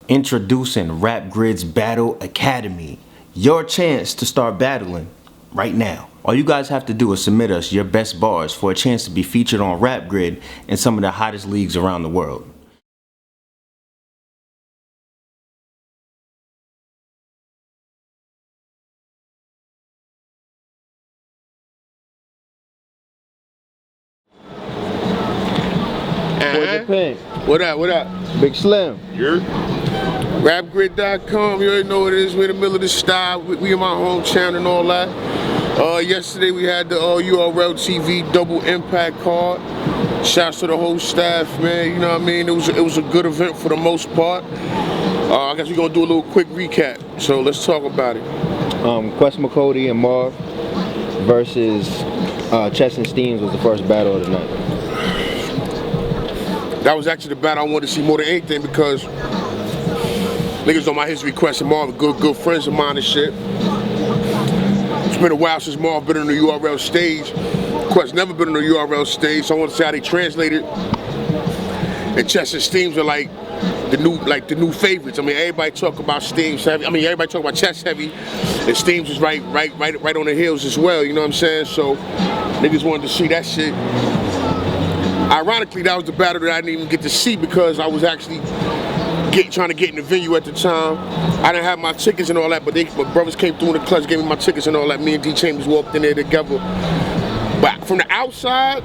Introducing Rap Grid's Battle Academy. Your chance to start battling right now. All you guys have to do is submit us your best bars for a chance to be featured on Rap Grid in some of the hottest leagues around the world. What up, what up? Big Slim. You're rapgrid.com, you already know what it is. We're in the middle of the style. We in my hometown and all that. Yesterday we had the URL TV double impact card. Shouts to the whole staff, man. You know what I mean? It was a good event for the most part. I guess we're gonna do a little quick recap. So let's talk about it. Quest McCody and Marv versus Chess and Steams was the first battle of the night. That was actually the battle I wanted to see more than anything because niggas on my history Quest and Marv are good friends of mine and shit. It's been a while since Marv been on the URL stage. Quest never been on the URL stage, so I want to see how they translate it. And Chess and Steams are like the new favorites. I mean, everybody talk about Steams heavy. I mean, everybody talk about Chess heavy, and Steams is right on the heels as well. You know what I'm saying? So niggas wanted to see that shit. Ironically, that was the battle that I didn't even get to see because I was actually trying to get in the venue at the time. I didn't have my tickets and all that, but my brothers came through in the clutch, gave me my tickets and all that. Me and D Chambers walked in there together. But from the outside,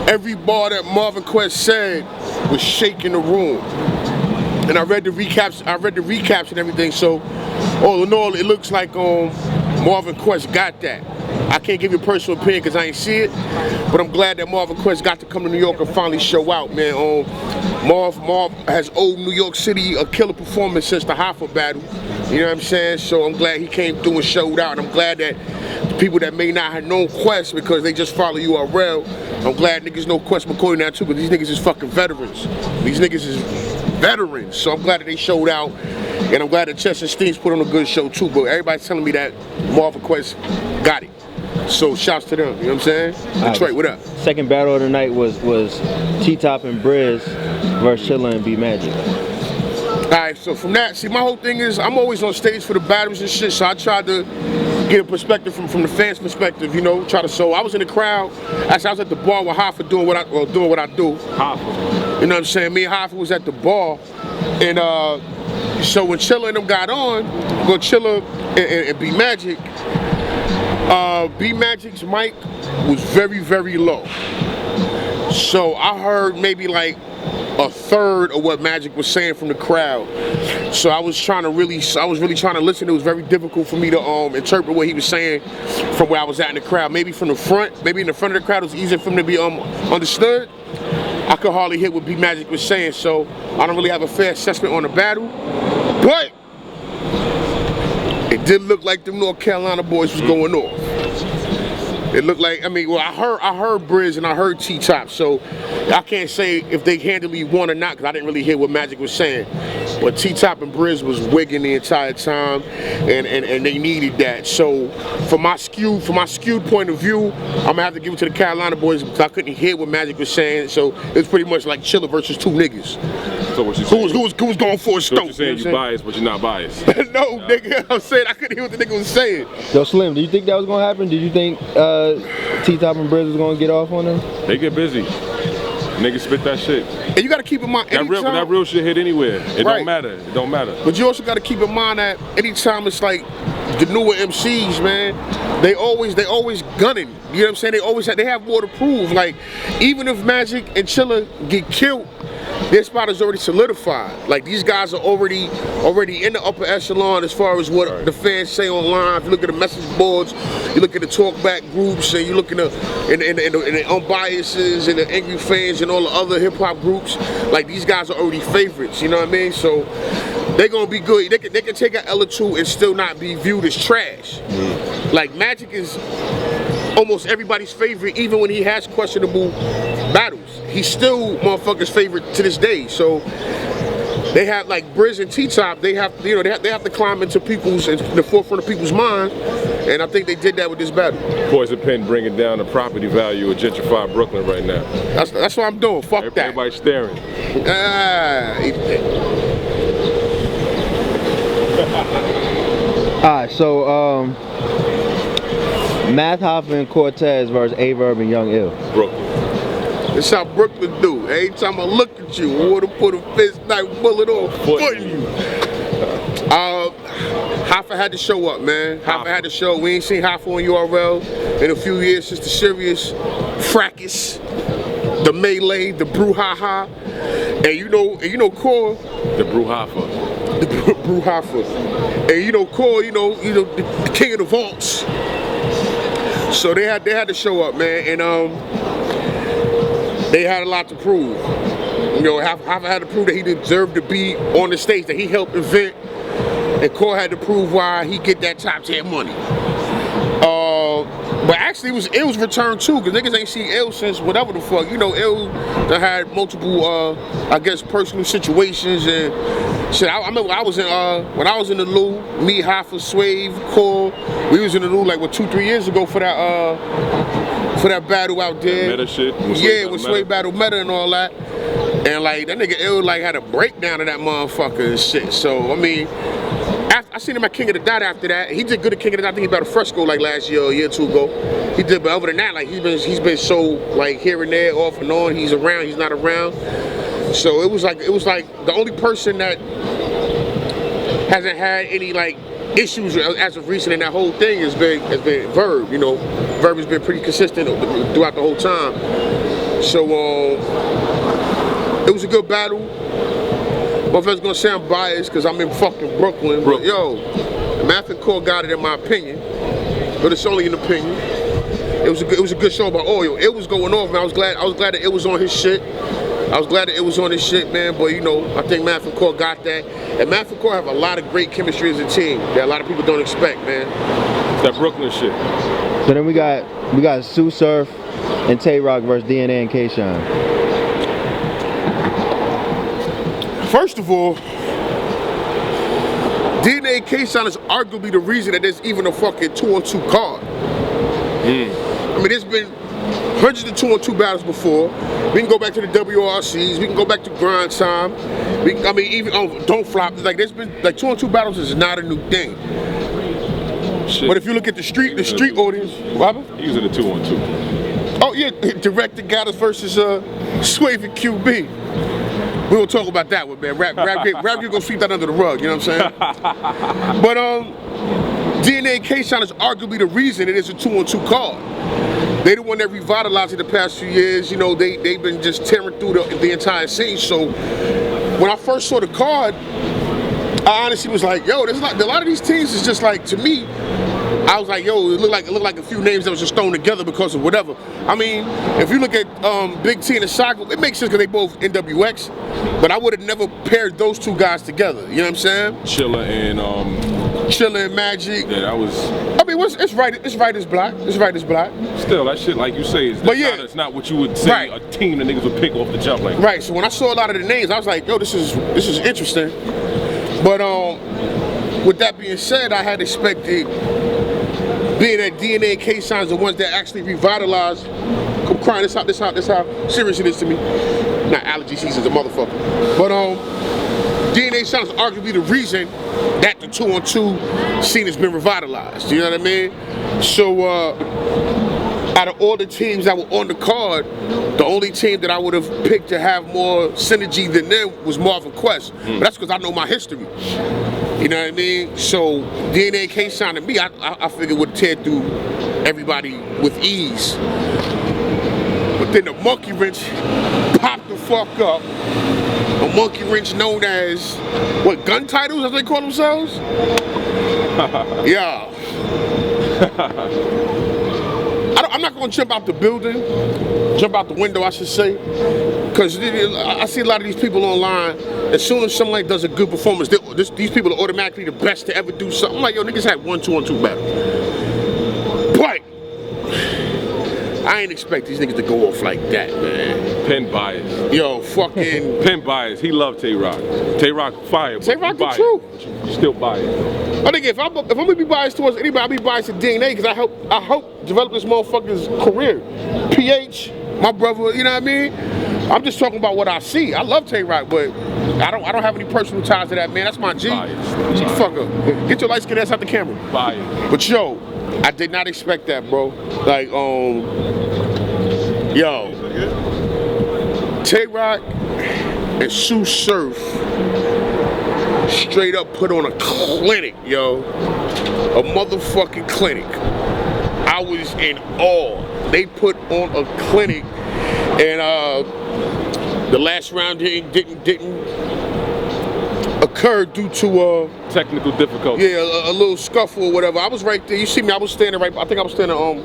every bar that Marvin Quest said was shaking the room. And I read the recaps and everything, so all in all, it looks like Marvin Quest got that. I can't give you a personal opinion because I ain't see it, but I'm glad that Marvin Quest got to come to New York and finally show out, man. Marv has owed New York City a killer performance since the Hoffa battle. You know what I'm saying? So I'm glad he came through and showed out, and I'm glad that the people that may not have known Quest because they just follow URL, I'm glad niggas know Quest McCoy now too, because these niggas is fucking veterans. These niggas is veterans, so I'm glad that they showed out, and I'm glad that Chess and Steams put on a good show too, but everybody's telling me that Marvin Quest got it. So shouts to them, you know what I'm saying? Detroit, what up? Second battle of the night was T-Top and Brizz versus Chilla and B Magic. Alright, so from that, see, my whole thing is I'm always on stage for the battles and shit, so I tried to get a perspective from the fans' perspective, you know, so I was in the crowd, actually I was at the bar with Hoffa doing what I do. Hoffa. You know what I'm saying? Me and Hoffa was at the bar, and so when Chilla and them got on, Chilla and B Magic, B Magic's mic was very low. So I heard maybe like a third of what Magic was saying from the crowd. So I was really trying to listen. It was very difficult for me to interpret what he was saying from where I was at in the crowd. Maybe from the front, maybe in the front of the crowd it was easier for him to be understood. I could hardly hear what B Magic was saying, so I don't really have a fair assessment on the battle. But it did look like them North Carolina boys was going off. It looked like, I heard Brizz and I heard T-Top, so I can't say if they handily won or not because I didn't really hear what Magic was saying. But T-Top and Brizz was wigging the entire time, and they needed that. So from my skewed point of view, I'm gonna have to give it to the Carolina boys because I couldn't hear what Magic was saying. So it was pretty much like Chilla versus two niggas. So what you saying? Who was going for a stump? So you're saying you biased, but you're not biased. No, nigga, I'm saying I couldn't hear what the nigga was saying. Yo, Slim, do you think that was gonna happen? Did you think T-Top and Brizz was gonna get off on them? They get busy. Niggas spit that shit. And you gotta keep in mind, that real shit hit anywhere. It don't matter. It don't matter. But you also gotta keep in mind that anytime it's like the newer MCs, man, they always gunning. You know what I'm saying? They have more to prove. Like, even if Magic and Chilla get killed, their spot is already solidified. Like, these guys are already in the upper echelon as far as what the fans say online. If you look at the message boards, you look at the talkback groups, and you look in the unbiases and the angry fans and all the other hip hop groups. Like, these guys are already favorites. You know what I mean? So they're gonna be good. They can take an L or two and still not be viewed as trash. Like, Magic is almost everybody's favorite, even when he has questionable battles. He's still motherfuckers' favorite to this day. So they have, like Brizz and T-Top, they have to climb into the forefront of people's mind, and I think they did that with this battle. Poison Pen bringing down the property value of gentrified Brooklyn right now. That's what I'm doing. Fuck that. Everybody's staring. Alright, so Math Hoffa and Cortez versus Verb and Young Ill. Brooklyn. That's how Brooklyn do. Every time I look at you, I want to put a fist knife bullet on foot in you. Hoffa had to show up, man. Hoffa had to show. We ain't seen Hoffa on URL in a few years since the serious fracas, the melee, the brouhaha, and you know Core. The brouhaha. The brouhaha, and you know Core. You know the king of the vaults. So they had to show up, man, and they had a lot to prove. You know, Hoffa had to prove that he deserved to be on the stage that he helped invent, and Core had to prove why he get that top 10 money. But actually, it was returned too, because niggas ain't seen Ill since whatever the fuck. You know, Ill that had multiple, I guess, personal situations and shit. I remember I was in when I was in the Lou, me, Hoffa, Swave, Core, we was in the Lou like 2-3 years ago for that battle out there. Meta shit. With Swave Battle Meta and all that. And like that nigga Ill like had a breakdown of that motherfucker and shit. So I mean, I seen him at King of the Dot after that. He did good at King of the Dot. I think he battled Fresco like last year or a year or two ago. He did, but other than that, like he's been so like here and there, off and on. He's around, he's not around. So it was like the only person that hasn't had any like issues as of recent in that whole thing has been Verb. You know, Verb has been pretty consistent throughout the whole time. So it was a good battle. Motherfuckers gonna say I'm biased because I'm in fucking Brooklyn. But yo, Math and Core got it in my opinion, but it's only an opinion. It was a good show about oil. It was going off, man. I was glad that it was on his shit. I was glad that it was on his shit, man. But you know, I think Math and Core got that, and Math and Core have a lot of great chemistry as a team that a lot of people don't expect, man. It's that Brooklyn shit. So then we got Sue Surf and Tay Rock versus DNA and K-Shine. First of all, DNA K-Shine is arguably the reason that there's even a fucking 2-on-2 card. I mean, there's been hundreds of 2-on-2 battles before. We can go back to the WRCs. We can go back to Grind Time. Even Don't Flop. Like there's been like 2-on-2 battles is not a new thing. Shit. But if you look at the street audience, what happened? He was in the 2-on-2. Oh yeah, Director Gaddis versus Swave and QB. We won't talk about that one, man. Rap gonna sweep that under the rug, you know what I'm saying? But DNA K-Shine is arguably the reason it is a 2-on-2 card. They the one that revitalized it the past few years. You know, they've been just tearing through the entire scene. So when I first saw the card, I honestly was like, yo, there's a lot of these teams is just like, to me, I was like, yo, it looked like a few names that was just thrown together because of whatever. I mean, if you look at Big T and the Saga, it makes sense because they both NWX, but I would have never paired those two guys together. You know what I'm saying? Chilla and Magic. Yeah, that was. I mean, it's right as black. It's right as black. Still, that shit, like you say, it's not what you would say a team that niggas would pick off the jump like. Right. So when I saw a lot of the names, I was like, yo, this is interesting. But with that being said, I had expected, being that DNA and K-Shine the ones that actually revitalized. I'm crying. This how serious it is to me. Not allergy season's a motherfucker. But DNA Shine is arguably the reason that the 2-on-2 scene has been revitalized. You know what I mean? So out of all the teams that were on the card, the only team that I would have picked to have more synergy than them was Marv and Quest. But that's because I know my history. You know what I mean? So DNA and K-Shine to me, I figured would tear through everybody with ease. But then the monkey wrench popped the fuck up. A monkey wrench known as, what, gun titles as they call themselves? Yeah. I'm not gonna jump out the window, I should say, because I see a lot of these people online. As soon as somebody does a good performance, these people are automatically the best to ever do something. I'm like, yo, niggas had 1 2-on-2 battle. But I ain't expect these niggas to go off like that, man. Pen bias. Yo, fucking. Pen bias. He loved Tay Rock. Tay Rock fire. Tay Rock the truth. You still biased. I think if I'm gonna be biased towards anybody, I'll be biased to DNA because I help develop this motherfucker's career. PH, my brother, you know what I mean? I'm just talking about what I see. I love Tay Rock, but I don't have any personal ties to that man. That's my G. Shut the fuck up. Get your light skin ass out the camera. But yo, I did not expect that, bro. Like, yo, Tay-Rock and Sue Surf straight up put on a clinic, yo. A motherfucking clinic. I was in awe. They put on a clinic, and the last round didn't occur due to technical difficulty. Yeah, a little scuffle or whatever. I was right there. You see me? I was standing right. I think I was standing on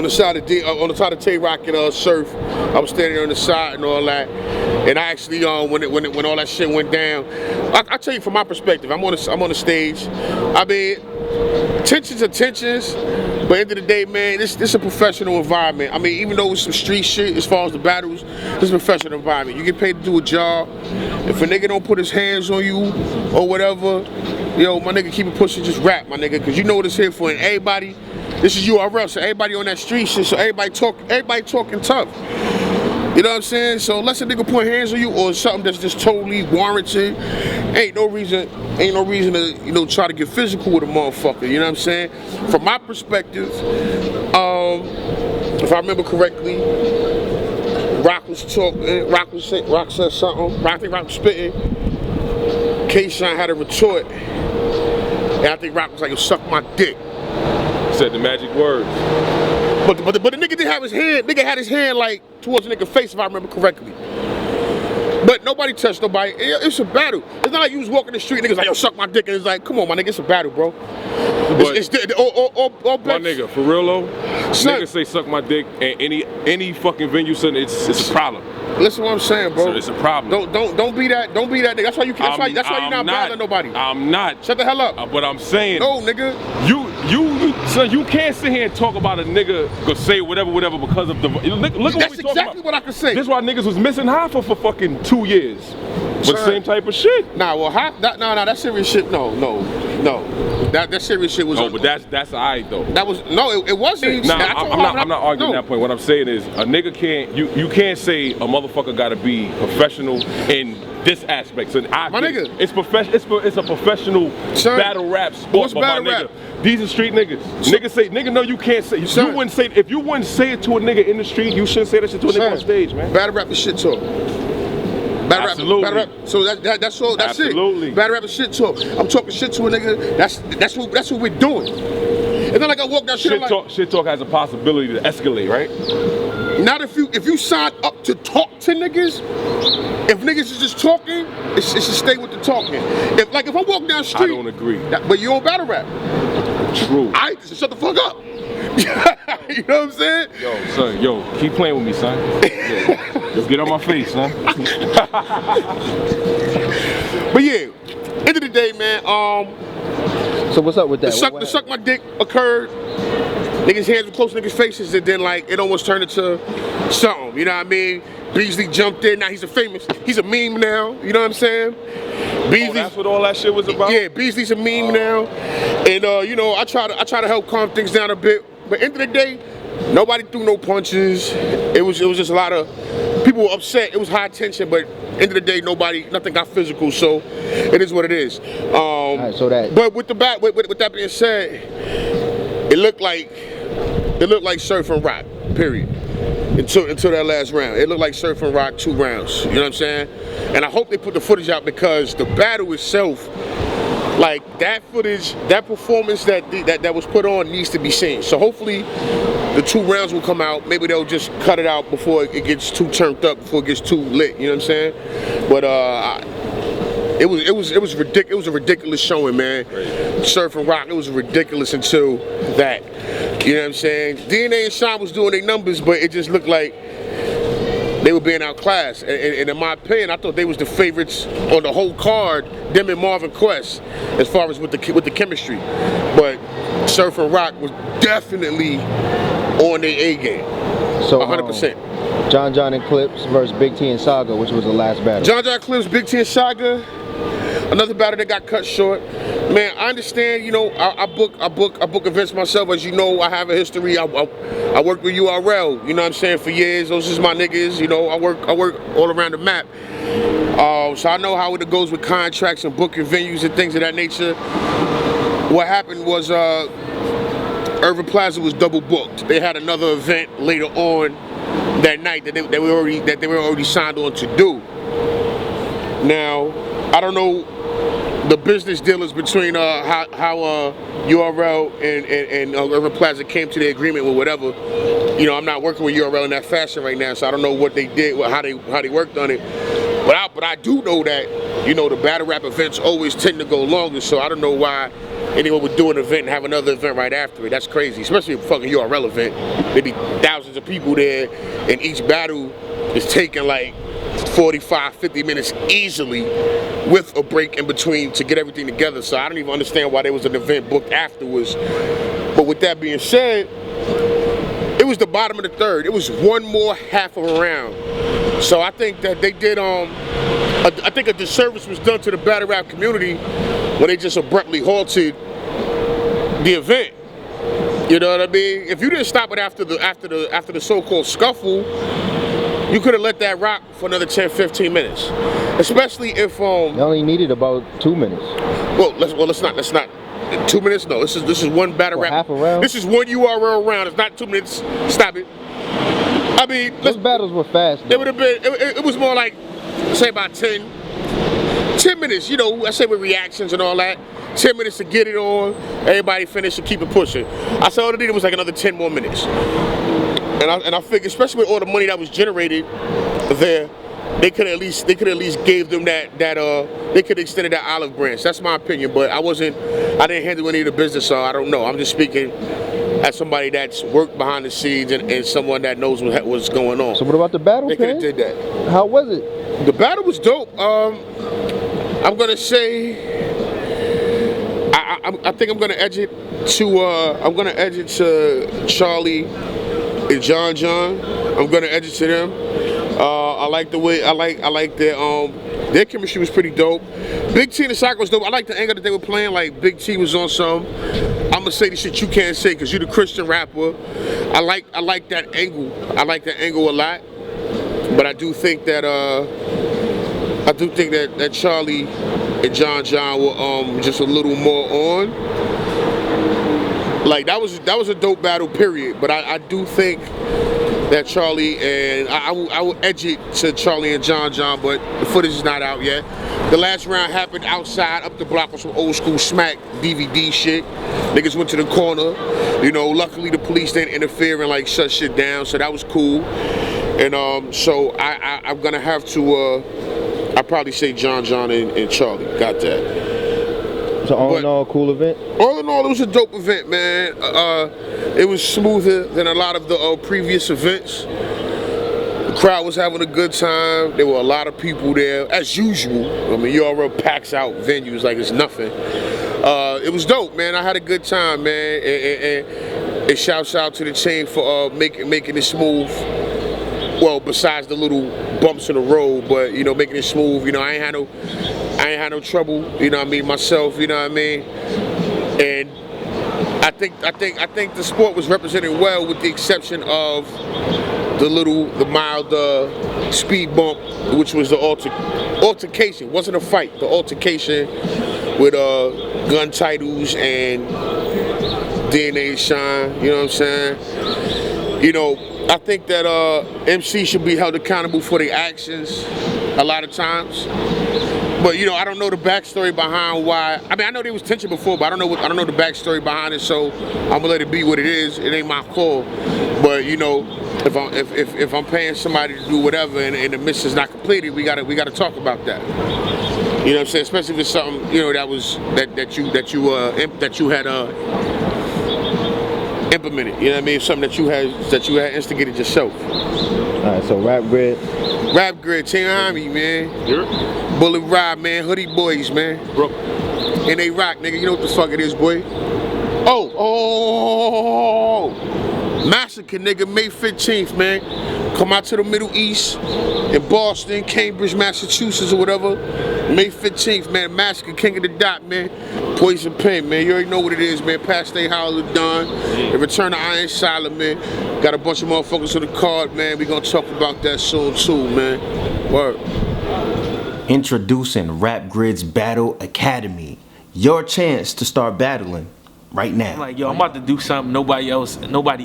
the side of Tay-Rock and Surf. I was standing on the side and all that. And I actually when all that shit went down, I tell you from my perspective, I'm on the stage. I mean, tensions are tensions, but at the end of the day, man, this is a professional environment. I mean, even though it's some street shit as far as the battles, this is a professional environment. You get paid to do a job. If a nigga don't put his hands on you or whatever, yo, my nigga, keep it pushing, just rap, my nigga, because you know what it's here for. And everybody, this is URL, so everybody on that street shit, so everybody talking tough. You know what I'm saying? So unless a nigga put hands on you or something that's just totally warranted, ain't no reason to, you know, try to get physical with a motherfucker. You know what I'm saying? From my perspective, if I remember correctly, Rock was talking, Rock said something, I think Rock was spitting. K-Shine had a retort, and I think Rock was like, yo, suck my dick. Said the magic words. But the nigga did have his hand, had his hand like towards the nigga's face, if I remember correctly. But nobody touched nobody. It's a battle. It's not like you was walking the street, niggas like, yo, suck my dick, and it's like, come on, my nigga, it's a battle, bro. But my nigga, for real though, niggas say suck my dick, and any fucking venue, son, it's a problem. Listen what I'm saying, bro. So it's a problem. Don't be that nigga. That's why you can't. That's why you're not bothering nobody. I'm not. Shut the hell up. But I'm saying. No, nigga. Son, you can't sit here and talk about a nigga go say whatever because of the. Look at what we talking about. That's exactly what I can say. This is why niggas was missing Hoffa for fucking 2 years. But same type of shit. Nah, well, that serious shit. No. That serious shit was. No, but that's alright though. That was it wasn't. Nah, I'm not arguing that point. What I'm saying is a nigga can't. You can't say a motherfucker gotta be professional in this aspect. So my nigga, it's a professional battle rap sport. What's but battle my nigga, rap? These are street niggas. Nigga, no, you can't say. You wouldn't say if you wouldn't say it to a nigga in the street. You shouldn't say that shit to a nigga on stage, man. Battle rap is shit talk. Absolutely. Battle rap. So that's all. That's Absolutely. It. Battle rap is shit talk. I'm talking shit to a nigga. That's what we're doing. It's not like I walk down shit talk has a possibility to escalate, right? Not if you sign up to talk to niggas. If niggas is just talking, it should stay with the talking. If I walk down the street, I don't agree. But you on battle rap. True. I just shut the fuck up. You know what I'm saying? Yo, keep playing with me, son. Just get on my face, son. But yeah, end of the day, man. So what's up with that? The suck my dick occurred. Niggas' hands were close to niggas' faces, and then it almost turned into something. You know what I mean? Beasley jumped in. Now he's a meme now. You know what I'm saying? Beasley, that's what all that shit was about. Yeah, Beasley's a meme now, and you know, I try to help calm things down a bit. But end of the day, nobody threw no punches. It was just a lot of people were upset. It was high tension, but end of the day, nothing got physical. So it is what it is. Right, but with that being said, it looked like Surf and Rock. Period. Until that last round. It looked like Surf and Rock 2 rounds. You know what I'm saying? And I hope they put the footage out because the battle itself, like that footage, that performance that was put on needs to be seen. So hopefully the 2 rounds will come out. Maybe they'll just cut it out before it gets too turned up, before it gets too lit. You know what I'm saying? But it was ridiculous. It was a ridiculous showing, man. Surf and Rock, it was ridiculous until that. You know what I'm saying? DNA and Sean was doing their numbers, but it just looked like they were being outclassed. And in my opinion, I thought they was the favorites on the whole card, them and Marv and Quest, as far as with the chemistry. But Surf and Rock was definitely on their A game. So 100%. John and Clips versus Big T and Saga, which was the last battle. John Clips, Big T and Saga. Another battle that got cut short. Man, I understand, you know, I book events myself. As you know, I have a history. I work with URL, you know what I'm saying, for years. Those is my niggas, you know, I work all around the map. So I know how it goes with contracts and booking venues and things of that nature. What happened was Irving Plaza was double booked. They had another event later on that night that they were already signed on to do. Now, I don't know the business dealings between how URL and Irving Plaza came to the agreement with whatever. You know, I'm not working with URL in that fashion right now, so I don't know what they did, how they worked on it. But I do know that, you know, the battle rap events always tend to go longer, so I don't know why anyone would do an event and have another event right after it. That's crazy, especially a fucking URL event. There'd be thousands of people there, and each battle is taking like 45, 50 minutes easily with a break in between to get everything together. So I don't even understand why there was an event booked afterwards. But with that being said, it was the bottom of the third. It was one more half of a round. So I think that they did, I think a disservice was done to the battle rap community when they just abruptly halted the event. You know what I mean? If you didn't stop it after the so-called scuffle, you could have let that rock for another 10, 15 minutes. Especially if You only needed about 2 minutes. Let's not. 2 minutes? No, this is one battle rap. Half a round? This is one URL round. It's not 2 minutes. Stop it. I mean, those battles were fast. It would have been. It was more like, say about 10 minutes. You know, I say with reactions and all that. 10 minutes to get it on. Everybody finish and keep it pushing. I said all they needed was like another 10 more minutes. And I figured, especially with all the money that was generated there, they could at least gave them that they could have extended that olive branch. That's my opinion, but I didn't handle any of the business, so I don't know. I'm just speaking as somebody that's worked behind the scenes and someone that knows what's going on. So what about the battle? They could have did that. How was it? The battle was dope. I'm gonna say I think I'm gonna edge it to Charlie and John. I'm gonna edge it to them. I like the way I like their chemistry was pretty dope. Big T and Saga was dope. I like the angle that they were playing. Like Big T was on some. I'm gonna say the shit you can't say because you're the Christian rapper. I like that angle. I like that angle a lot. But I do think that that Charlie and John were just a little more on. Like that was a dope battle, period. But I do think that Charlie and I will edge it to Charlie and John, but the footage is not out yet. The last round happened outside, up the block with some old school smack DVD shit. Niggas went to the corner. You know, luckily the police didn't interfere and like shut shit down, so that was cool. And so I'm gonna have to I'd probably say John and Charlie. Got that. So all in all, cool event? All in all, it was a dope event, man. It was smoother than a lot of the previous events. The crowd was having a good time. There were a lot of people there, as usual. I mean, URL packs out venues like it's nothing. It was dope, man. I had a good time, man. And shouts out to the team for making it smooth. Well, besides the little bumps in the road, but you know, making it smooth. You know, I ain't had no trouble. You know what I mean, myself. You know what I mean. And I think the sport was represented well, with the exception of the mild speed bump, which was the altercation. It wasn't a fight. The altercation with gun titles and DNA shine. You know what I'm saying? You know. I think that MC should be held accountable for their actions a lot of times. But you know, I don't know the backstory behind why. I mean, I know there was tension before, but I don't know the backstory behind it. So I'm gonna let it be what it is. It ain't my call. But you know, if I'm paying somebody to do whatever and the mission is not completed, we gotta talk about that. You know what I'm saying? Especially if it's something, you know, that you had implemented. You know what I mean? Something that you had instigated yourself. All right, so Rap Grid, Team Army, man. Yeah. Bullet Ride, man. Hoodie Boys, man. Bro. And they rock, nigga. You know what the fuck it is, boy. Oh. Massacre, nigga. May 15th, man. Come out to the Middle East in Boston, Cambridge, Massachusetts, or whatever. May 15th, man. Massacre, King of the Dot, man. Poison Pen, man. You already know what it is, man. Past State Howler done. And Return to Iron Silent, man. Got a bunch of motherfuckers on the card, man. We gonna talk about that soon, too, man. Word. Introducing Rap Grid's Battle Academy. Your chance to start battling right now. I'm like, yo, I'm about to do something nobody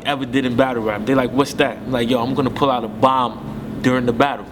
ever did in battle rap. They're like, what's that? I'm like, yo, I'm gonna pull out a bomb during the battle.